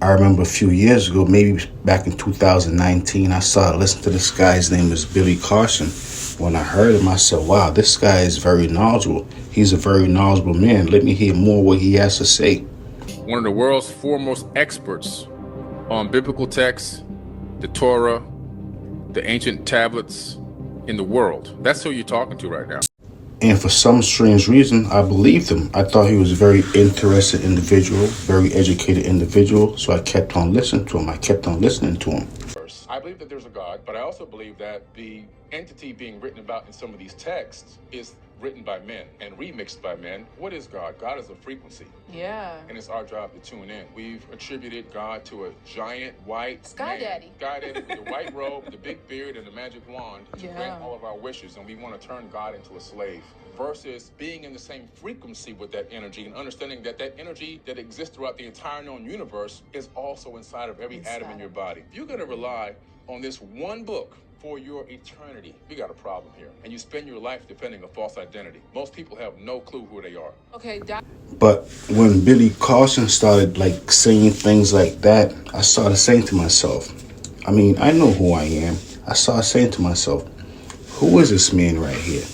I remember a few years ago, maybe back in 2019, I started listening to this guy. His name is Billy Carson. When I heard him, I said, wow, this guy is very knowledgeable. He's a very knowledgeable man. Let me hear more what he has to say. One of the world's foremost experts on biblical texts, the Torah, the ancient tablets in the world. That's who you're talking to right now. And for some strange reason, I believed him. I thought he was a very interested individual, very educated individual. So I kept on listening to him. I believe that there's a God, but I also believe that the entity being written about in some of these texts is written by men and remixed by men. What is God? God is a frequency. Yeah. And it's our job to tune in. We've attributed God to a giant white Sky man. Daddy. Sky Daddy with the white robe, the big beard, and the magic wand to grant all of our wishes. And we want to turn God into a slave. Versus being in the same frequency with that energy and understanding that that energy that exists throughout the entire known universe is also inside of every atom in your body. If you're going to rely on this one book for your eternity, you got a problem here. And you spend your life defending a false identity. Most people have no clue who they are. Okay, But when Billy Carson started like saying things like that, I started saying to myself, I mean, I know who I am. I started saying to myself, who is this man right here?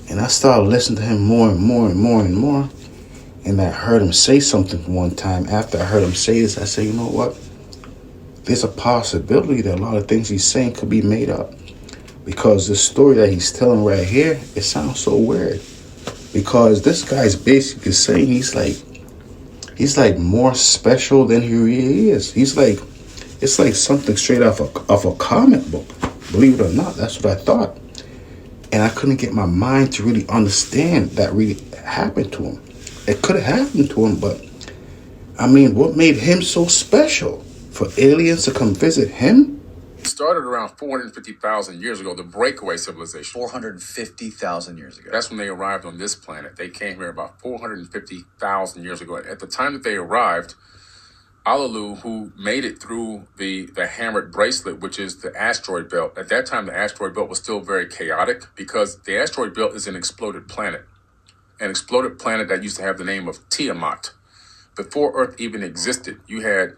And I started listening to him more and more and more and more. And I heard him say something one time. After I heard him say this, I said, you know what? There's a possibility that a lot of things he's saying could be made up. Because the story that he's telling right here, it sounds so weird. Because this guy's basically saying he's like more special than he really is. It's like something straight off a comic book. Believe it or not, that's what I thought. And I couldn't get my mind to really understand that really happened to him. It could have happened to him, but I mean, what made him so special? For aliens to come visit him? It started around 450,000 years ago, the breakaway civilization. 450,000 years ago. That's when they arrived on this planet. They came here about 450,000 years ago. At the time that they arrived, Alalu, who made it through the hammered bracelet, which is the asteroid belt. At that time, the asteroid belt was still very chaotic because the asteroid belt is an exploded planet. An exploded planet that used to have the name of Tiamat. Before Earth even existed, you had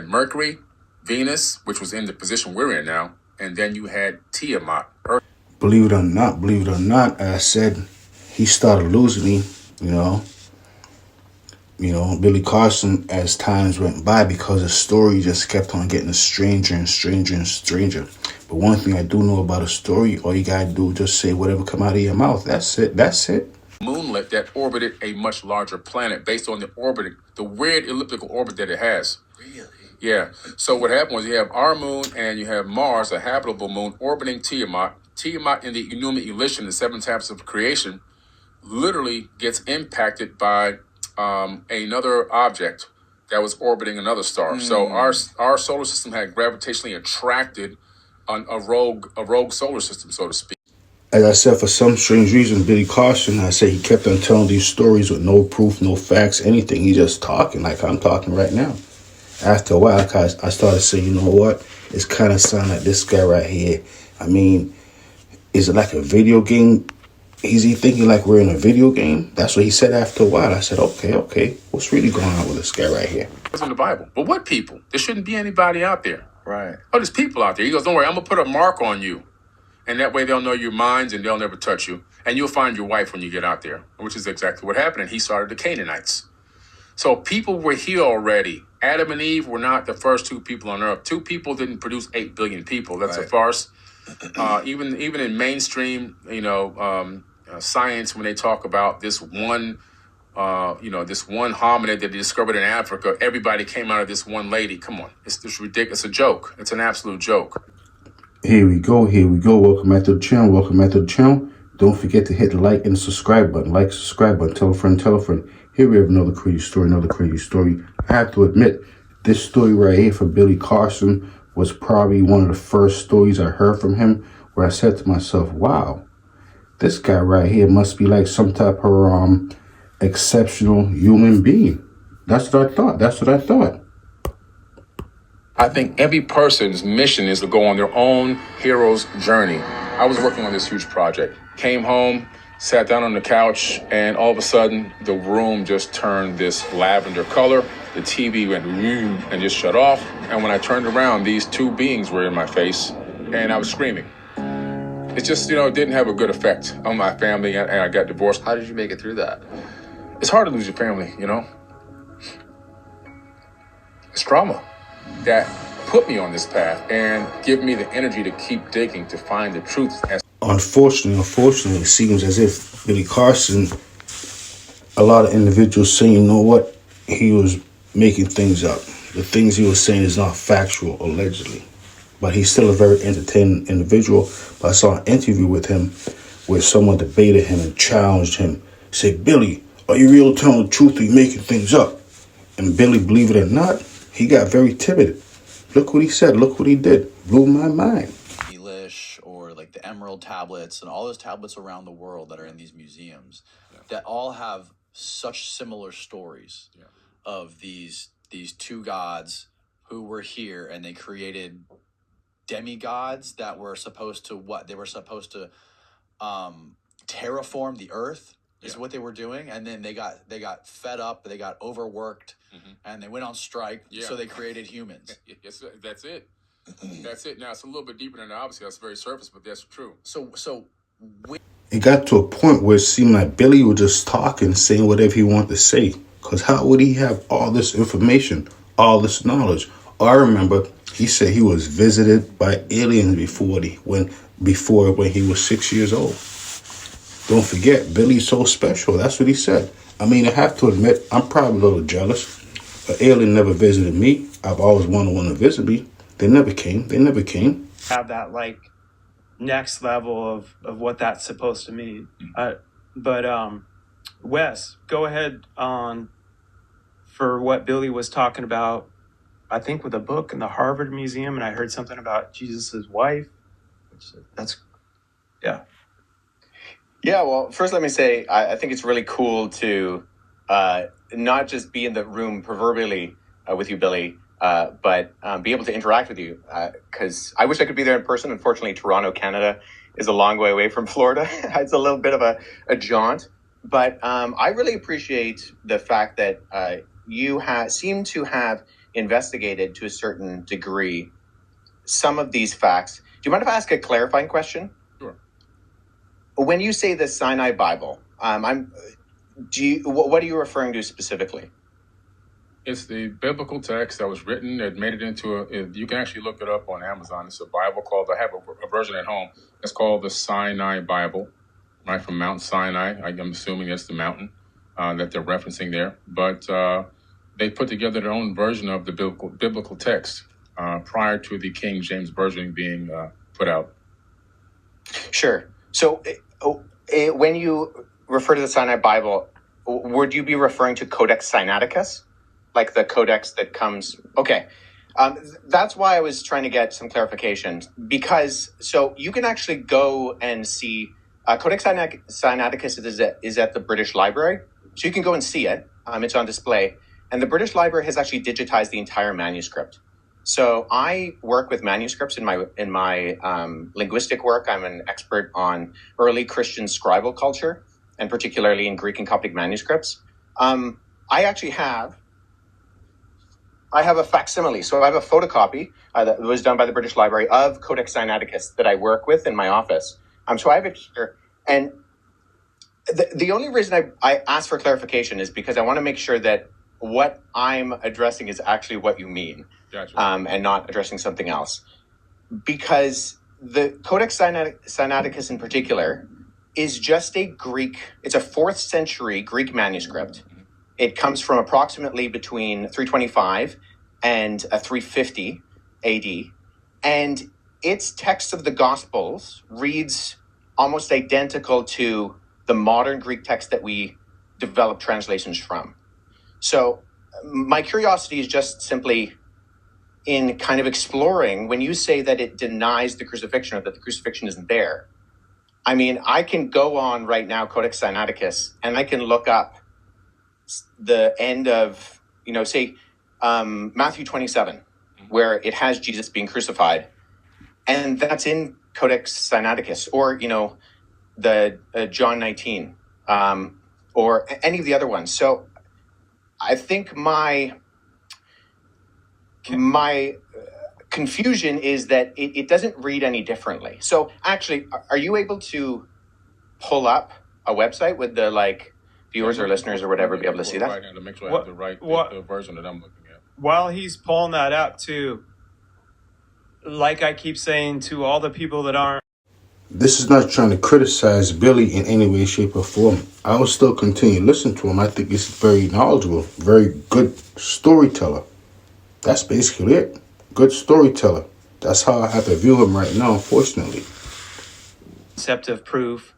Mercury, Venus, which was in the position we're in now, and then you had Tiamat. Earth. Believe it or not, I said he started losing me, you know, Billy Carson, as times went by, because the story just kept on getting stranger and stranger and stranger. But one thing I do know about a story, all you gotta do is just say whatever come out of your mouth. That's it. Moonlet that orbited a much larger planet based on the weird elliptical orbit that it has. Really? Yeah. So what happened was you have our moon and you have Mars, a habitable moon, orbiting Tiamat. Tiamat in the Enuma Elish, the seven tablets of creation, literally gets impacted by another object that was orbiting another star. So our solar system had gravitationally attracted a rogue solar system, so to speak. As I said, for some strange reason, Billy Carson, I said he kept on telling these stories with no proof, no facts, anything. He just talking like I'm talking right now. After a while, I started saying, you know what? It's kind of sound like this guy right here. I mean, is it like a video game? Is he thinking like we're in a video game? That's what he said after a while. I said, okay. What's really going on with this guy right here? It's in the Bible. But what people? There shouldn't be anybody out there. Right. Oh, there's people out there. He goes, don't worry, I'm going to put a mark on you. And that way they'll know your minds and they'll never touch you. And you'll find your wife when you get out there, which is exactly what happened. And he started the Canaanites. So people were here already. Adam and Eve were not the first two people on earth. Two people didn't produce 8 billion people. That's a farce. Even in mainstream, science, when they talk about this one hominid that they discovered in Africa, everybody came out of this one lady. Come on. It's just ridiculous. It's a joke. It's an absolute joke. Here we go. Welcome back to the channel. Don't forget to hit the like and subscribe button. Tell a friend. Here we have another crazy story. I have to admit, this story right here for Billy Carson was probably one of the first stories I heard from him where I said to myself, wow, this guy right here must be like some type of exceptional human being. That's what I thought. I think every person's mission is to go on their own hero's journey. I was working on this huge project. Came home, sat down on the couch, and all of a sudden, the room just turned this lavender color. The TV went and just shut off. And when I turned around, these two beings were in my face, and I was screaming. It's just, it didn't have a good effect on my family, and I got divorced. How did you make it through that? It's hard to lose your family, It's trauma that put me on this path and give me the energy to keep digging to find the truth. Unfortunately, it seems as if Billy Carson, a lot of individuals say, you know what, he was making things up. The things he was saying is not factual, allegedly. But he's still a very entertaining individual. But I saw an interview with him where someone debated him and challenged him. Said, Billy, are you really telling the truth or are you making things up? And Billy, believe it or not, he got very timid. Look what he said. Look what he did. Blew my mind. Or like the Emerald tablets and all those tablets around the world that are in these museums that all have such similar stories of these two gods who were here, and they created demigods that were supposed to terraform the earth is what they were doing, and then they got fed up, they got overworked, and they went on strike, so they created humans. Yes, that's it. That's it. Now, it's a little bit deeper than that. Obviously, that's very surface, but that's true. It got to a point where it seemed like Billy was just talking, saying whatever he wanted to say. Because how would he have all this information, all this knowledge? I remember he said he was visited by aliens before when he was 6 years old. Don't forget, Billy's so special. That's what he said. I mean, I have to admit, I'm probably a little jealous. An alien never visited me. I've always wanted one to visit me. They never came. Have that next level of what that's supposed to mean. But Wes, go ahead on for what Billy was talking about. I think with a book in the Harvard Museum, and I heard something about Jesus's wife. Yeah, well, first let me say, I think it's really cool to not just be in the room proverbially with you, Billy, but be able to interact with you, because I wish I could be there in person. Unfortunately, Toronto, Canada is a long way away from Florida. It's a little bit of a jaunt, but I really appreciate the fact that you seem to have investigated to a certain degree some of these facts. Do you mind if I ask a clarifying question? Sure. When you say the Sinai Bible, what are you referring to specifically? It's the biblical text that was written that made it into you can actually look it up on Amazon. It's a Bible I have a version at home. It's called the Sinai Bible, right, from Mount Sinai. I'm assuming that's the mountain that they're referencing there. But they put together their own version of the biblical text prior to the King James Version being put out. Sure. So when you refer to the Sinai Bible, would you be referring to Codex Sinaiticus? Like the codex that comes... Okay. That's why I was trying to get some clarification. Because, so you can actually go and see... Codex Sinaiticus is at the British Library. So you can go and see it. It's on display. And the British Library has actually digitized the entire manuscript. So I work with manuscripts in my linguistic work. I'm an expert on early Christian scribal culture, and particularly in Greek and Coptic manuscripts. I actually have a facsimile. So I have a photocopy that was done by the British Library of Codex Sinaiticus that I work with in my office. So I have it here. And the only reason I ask for clarification is because I want to make sure that what I'm addressing is actually what you mean. Gotcha. And not addressing something else. Because the Codex Sinaiticus in particular is just it's a 4th century Greek manuscript. It comes from approximately between 325 and 350 AD. And its text of the Gospels reads almost identical to the modern Greek text that we develop translations from. So my curiosity is just simply in kind of exploring when you say that it denies the crucifixion or that the crucifixion isn't there. I mean, I can go on right now, Codex Sinaiticus, and I can look up the end of, say, Matthew 27, where it has Jesus being crucified. And that's in Codex Sinaiticus. Or, the John 19, or any of the other ones. So I think my confusion is that it doesn't read any differently. So actually, are you able to pull up a website with the viewers or listeners or whatever be able to see that? Right now to make sure I have the right the version that I'm looking at. While he's pulling that up too, like I keep saying to all the people that aren't. This is not trying to criticize Billy in any way, shape, or form. I will still continue to listen to him. I think he's very knowledgeable, very good storyteller. That's basically it. Good storyteller. That's how I have to view him right now, unfortunately. Concept of proof.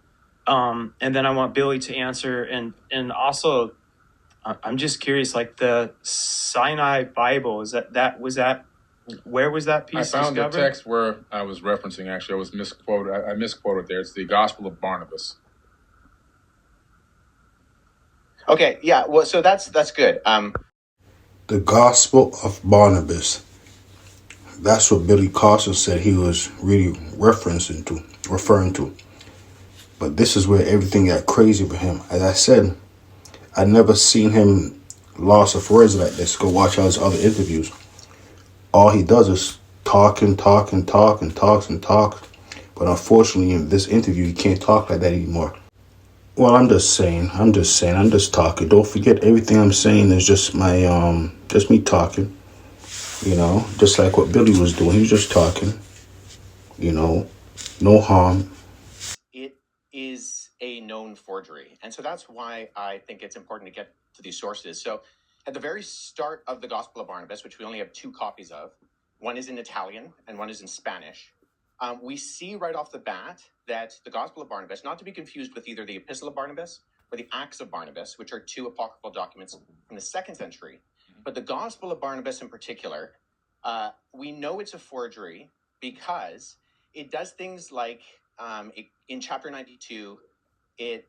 And then I want Billy to answer. And also, I'm just curious, like the Sinai Bible, where was that piece I found discovered? the text where I was referencing, actually. I was misquoted. I misquoted there. It's the Gospel of Barnabas. Okay, yeah. Well, so that's good. The Gospel of Barnabas. That's what Billy Carson said he was really referring to. But this is where everything got crazy for him. As I said, I never seen him loss of words like this. Go watch out his other interviews. All he does is talk. But unfortunately, in this interview, he can't talk like that anymore. Well, I'm just talking. Don't forget, everything I'm saying is just just me talking. Just like what Billy was doing. He was just talking. No harm. It is a known forgery. And so that's why I think it's important to get to these sources. So at the very start of the Gospel of Barnabas, which we only have 2 copies of, one is in Italian and one is in Spanish, we see right off the bat that the Gospel of Barnabas, not to be confused with either the Epistle of Barnabas or the Acts of Barnabas, which are 2 apocryphal documents from the 2nd century, but the Gospel of Barnabas in particular, we know it's a forgery because it does things like in chapter 92, it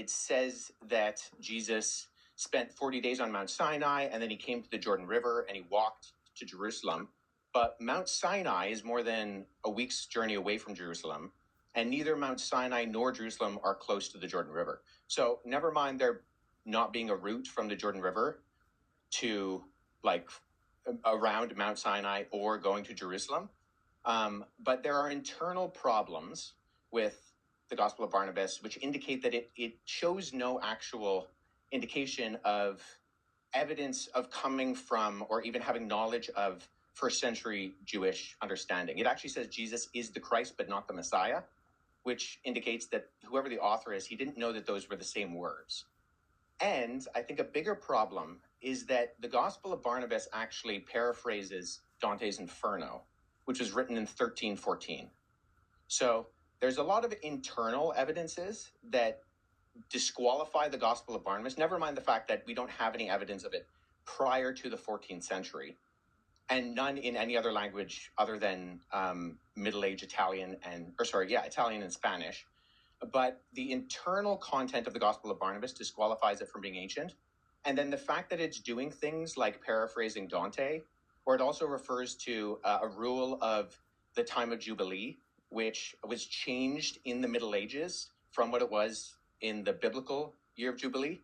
says that Jesus spent 40 days on Mount Sinai, and then he came to the Jordan River, and he walked to Jerusalem. But Mount Sinai is more than a week's journey away from Jerusalem, and neither Mount Sinai nor Jerusalem are close to the Jordan River. So never mind there not being a route from the Jordan River to around Mount Sinai or going to Jerusalem. But there are internal problems with the Gospel of Barnabas, which indicate that it shows no actual indication of evidence of coming from or even having knowledge of first century Jewish understanding. It actually says Jesus is the Christ, but not the Messiah, which indicates that whoever the author is, he didn't know that those were the same words. And I think a bigger problem is that the Gospel of Barnabas actually paraphrases Dante's Inferno, which was written in 1314. So there's a lot of internal evidences that disqualify the Gospel of Barnabas, never mind the fact that we don't have any evidence of it prior to the 14th century, and none in any other language other than Middle Age Italian Italian and Spanish. But the internal content of the Gospel of Barnabas disqualifies it from being ancient. And then the fact that it's doing things like paraphrasing Dante, or it also refers to a rule of the time of Jubilee, which was changed in the Middle Ages from what it was in the biblical year of Jubilee.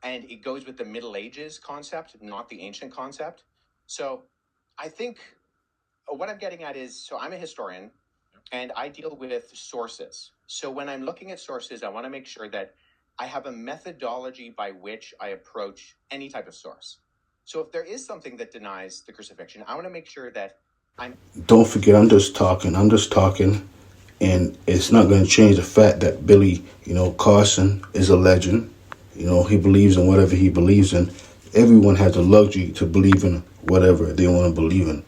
And it goes with the Middle Ages concept, not the ancient concept. So I think what I'm getting at is, so I'm a historian and I deal with sources. So when I'm looking at sources, I want to make sure that I have a methodology by which I approach any type of source. So if there is something that denies the crucifixion, I want to make sure that Don't forget, I'm just talking. And it's not going to change the fact that Billy, Carson is a legend. He believes in whatever he believes in. Everyone has the luxury to believe in whatever they want to believe in.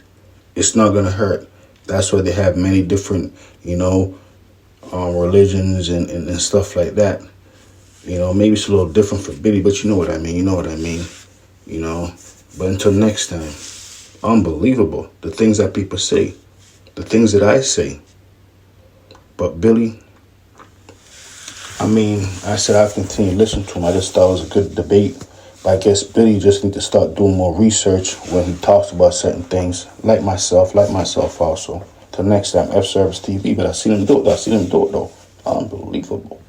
It's not going to hurt. That's why they have many different, religions and stuff like that. Maybe it's a little different for Billy, but you know what I mean. But until next time, unbelievable. The things that people say, the things that I say. But Billy, I said I've continued to listen to him. I just thought it was a good debate. But I guess Billy just need to start doing more research when he talks about certain things, like myself also. Till next time, F Service TV. But I seen him do it though. Unbelievable.